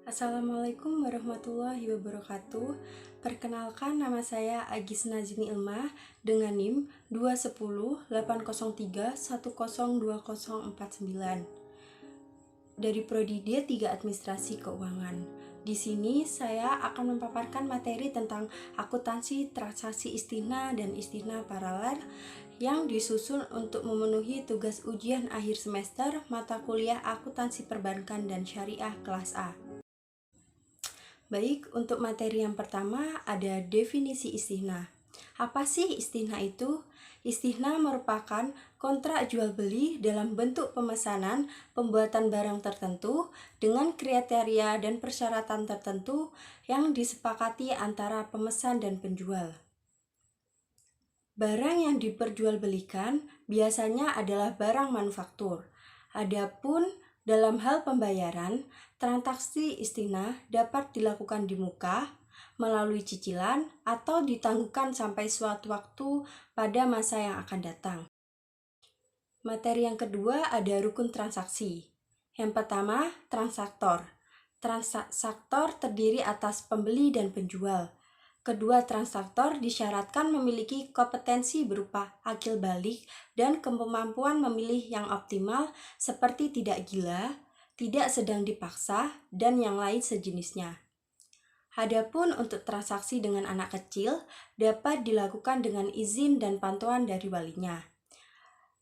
Assalamualaikum warahmatullahi wabarakatuh. Perkenalkan, nama saya Agis Nazmi Ilmah dengan NIM 2108031020049 dari Prodi D3 Administrasi Keuangan. Di sini saya akan memaparkan materi tentang akuntansi transaksi istimna dan istimna paralel yang disusun untuk memenuhi tugas ujian akhir semester mata kuliah akuntansi perbankan dan syariah kelas A. Baik, untuk materi yang pertama ada definisi istihna. Apa sih istihna itu? Istihna merupakan kontrak jual beli dalam bentuk pemesanan pembuatan barang tertentu dengan kriteria dan persyaratan tertentu yang disepakati antara pemesan dan penjual. Barang yang diperjualbelikan biasanya adalah barang manufaktur. Adapun dalam hal pembayaran, transaksi istihna dapat dilakukan di muka, melalui cicilan, atau ditangguhkan sampai suatu waktu pada masa yang akan datang. Materi yang kedua ada rukun transaksi. Yang pertama, transaktor. Transaktor terdiri atas pembeli dan penjual. Kedua transaktor disyaratkan memiliki kompetensi berupa akil balik dan kemampuan memilih yang optimal seperti tidak gila, tidak sedang dipaksa, dan yang lain sejenisnya. Adapun untuk transaksi dengan anak kecil dapat dilakukan dengan izin dan pantauan dari walinya.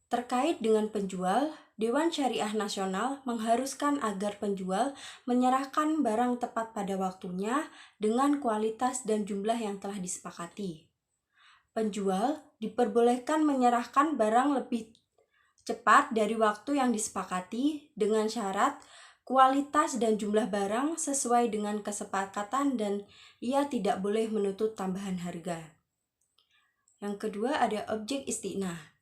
Terkait dengan penjual, Dewan Syariah Nasional mengharuskan agar penjual menyerahkan barang tepat pada waktunya dengan kualitas dan jumlah yang telah disepakati. Penjual diperbolehkan menyerahkan barang lebih cepat dari waktu yang disepakati dengan syarat kualitas dan jumlah barang sesuai dengan kesepakatan dan ia tidak boleh menuntut tambahan harga. Yang kedua ada objek istimna.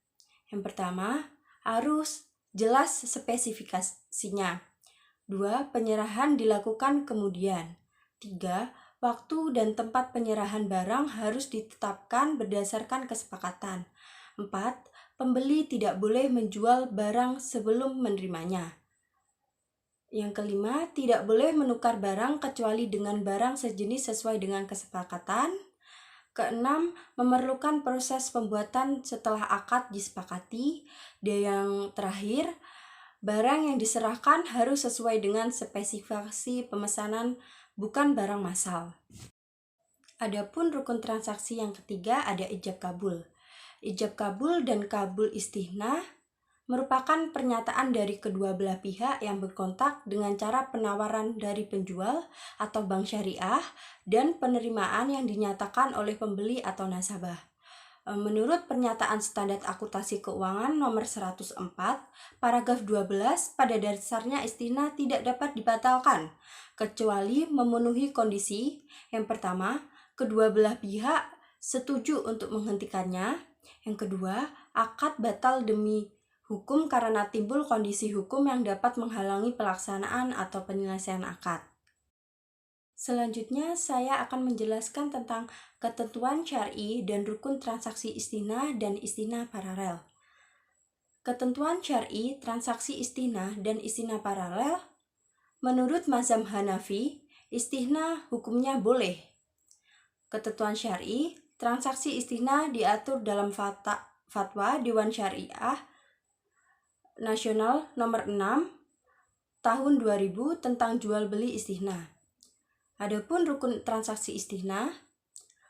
Yang pertama, harus jelas spesifikasinya. 2. Penyerahan dilakukan kemudian. 3. Waktu dan tempat penyerahan barang harus ditetapkan berdasarkan kesepakatan. 4. Pembeli tidak boleh menjual barang sebelum menerimanya. Yang kelima, tidak boleh menukar barang kecuali dengan barang sejenis sesuai dengan kesepakatan. Keenam, memerlukan proses pembuatan setelah akad disepakati. Dan yang terakhir, barang yang diserahkan harus sesuai dengan spesifikasi pemesanan, bukan barang massal. Adapun rukun transaksi yang ketiga ada ijab kabul. Ijab kabul dan kabul istihna merupakan pernyataan dari kedua belah pihak yang berkontak dengan cara penawaran dari penjual atau bank syariah dan penerimaan yang dinyatakan oleh pembeli atau nasabah. Menurut pernyataan standar akuntansi keuangan nomor 104, paragraf 12, pada dasarnya istihna tidak dapat dibatalkan kecuali memenuhi kondisi. Yang pertama, kedua belah pihak setuju untuk menghentikannya. Yang kedua, akad batal demi hukum karena timbul kondisi hukum yang dapat menghalangi pelaksanaan atau penyelesaian akad. Selanjutnya, saya akan menjelaskan tentang ketentuan syar'i dan rukun transaksi istimna dan istimna paralel. Ketentuan syar'i, transaksi istimna dan istimna paralel. Menurut mazhab Hanafi, istimna hukumnya boleh. Ketentuan syar'i, transaksi istimna diatur dalam fatwa Dewan Syariah Nasional nomor 6 tahun 2000 tentang jual beli istihna. Adapun rukun transaksi istihna,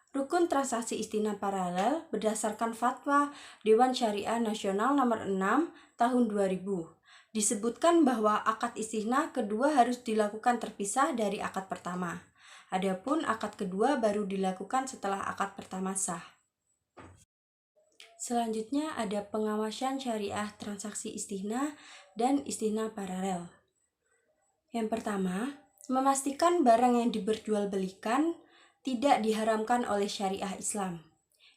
rukun transaksi istihna paralel berdasarkan fatwa Dewan Syariah Nasional nomor 6 tahun 2000. Disebutkan bahwa akad istihna kedua harus dilakukan terpisah dari akad pertama. Adapun akad kedua baru dilakukan setelah akad pertama sah. Selanjutnya ada pengawasan syariah transaksi istihna dan istihna paralel. Yang pertama, memastikan barang yang diperjualbelikan tidak diharamkan oleh syariah Islam.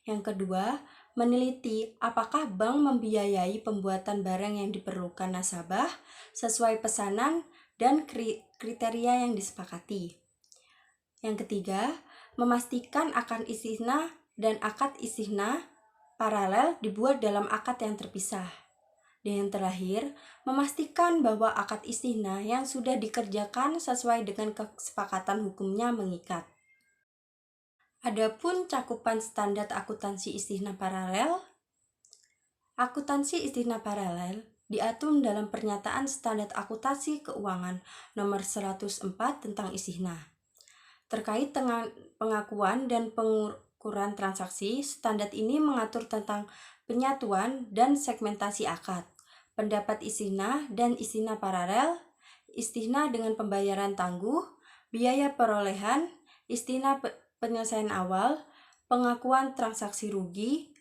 Yang kedua, meneliti apakah bank membiayai pembuatan barang yang diperlukan nasabah sesuai pesanan dan kriteria yang disepakati. Yang ketiga, memastikan akad istihna dan akad istihna paralel dibuat dalam akad yang terpisah. Dan yang terakhir, memastikan bahwa akad istinah yang sudah dikerjakan sesuai dengan kesepakatan hukumnya mengikat. Adapun cakupan standar akuntansi istinah paralel. Akuntansi istinah paralel diatur dalam Pernyataan Standar Akuntansi Keuangan Nomor 104 tentang istinah. Terkait dengan pengakuan dan pengukuran transaksi, standar ini mengatur tentang penyatuan dan segmentasi akad, pendapat istinah dan istinah paralel, istinah dengan pembayaran tangguh, biaya perolehan, istinah penyelesaian awal, pengakuan transaksi rugi,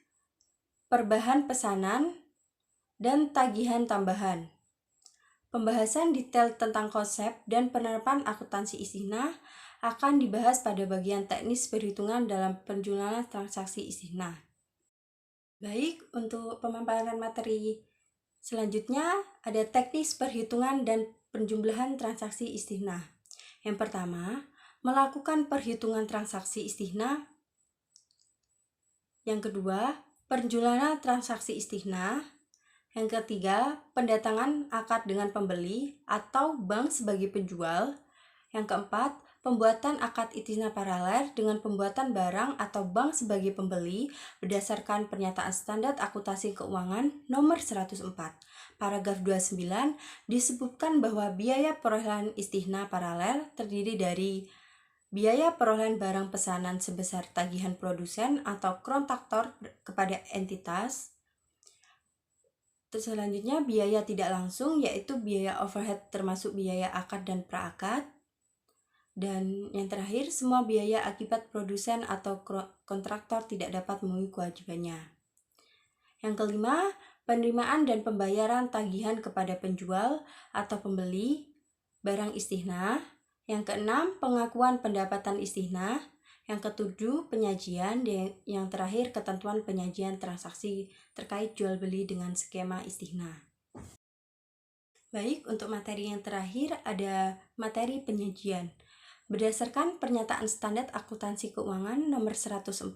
perbahan pesanan, dan tagihan tambahan. Pembahasan detail tentang konsep dan penerapan akuntansi istinah akan dibahas pada bagian teknis perhitungan dalam penjualan transaksi istinah. Baik, untuk pemaparan materi selanjutnya ada teknis perhitungan dan penjumlahan transaksi istinah. Yang pertama, melakukan perhitungan transaksi istinah. Yang kedua, penjualan transaksi istinah. Yang ketiga, pendatangan akad dengan pembeli atau bank sebagai penjual. Yang keempat, pembuatan akad istinah paralel dengan pembuatan barang atau bank sebagai pembeli berdasarkan Pernyataan Standar Akuntansi Keuangan Nomor 104. Paragraf 29 disebutkan bahwa biaya perolehan istinah paralel terdiri dari biaya perolehan barang pesanan sebesar tagihan produsen atau kontraktor kepada entitas. Selanjutnya, biaya tidak langsung yaitu biaya overhead termasuk biaya akad dan praakad. Dan yang terakhir, semua biaya akibat produsen atau kontraktor tidak dapat memenuhi kewajibannya. Yang kelima, penerimaan dan pembayaran tagihan kepada penjual atau pembeli barang istinah. Yang keenam, pengakuan pendapatan istinah. Yang ketujuh, penyajian. Dan yang terakhir, ketentuan penyajian transaksi terkait jual beli dengan skema istinah. Baik, untuk materi yang terakhir ada materi penyajian. Berdasarkan Pernyataan Standar Akuntansi Keuangan Nomor 104,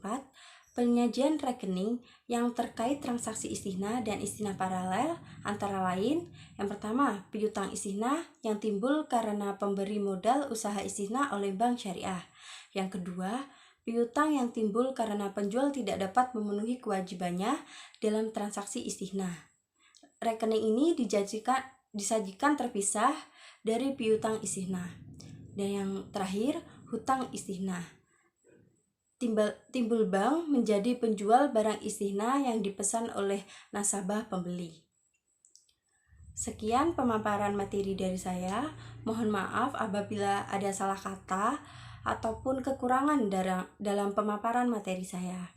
penyajian rekening yang terkait transaksi istinah dan istinah paralel antara lain: yang pertama, piutang istinah yang timbul karena pemberi modal usaha istinah oleh bank syariah. Yang kedua, piutang yang timbul karena penjual tidak dapat memenuhi kewajibannya dalam transaksi istinah. Rekening ini disajikan terpisah dari piutang istinah. Dan yang terakhir, hutang istinah. Timbul bank menjadi penjual barang istinah yang dipesan oleh nasabah pembeli. Sekian pemaparan materi dari saya. Mohon maaf apabila ada salah kata ataupun kekurangan dalam pemaparan materi saya.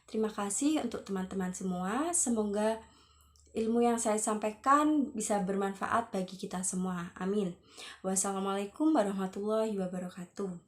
Terima kasih untuk teman-teman semua. Semoga ilmu yang saya sampaikan bisa bermanfaat bagi kita semua. Amin. Wassalamualaikum warahmatullahi wabarakatuh.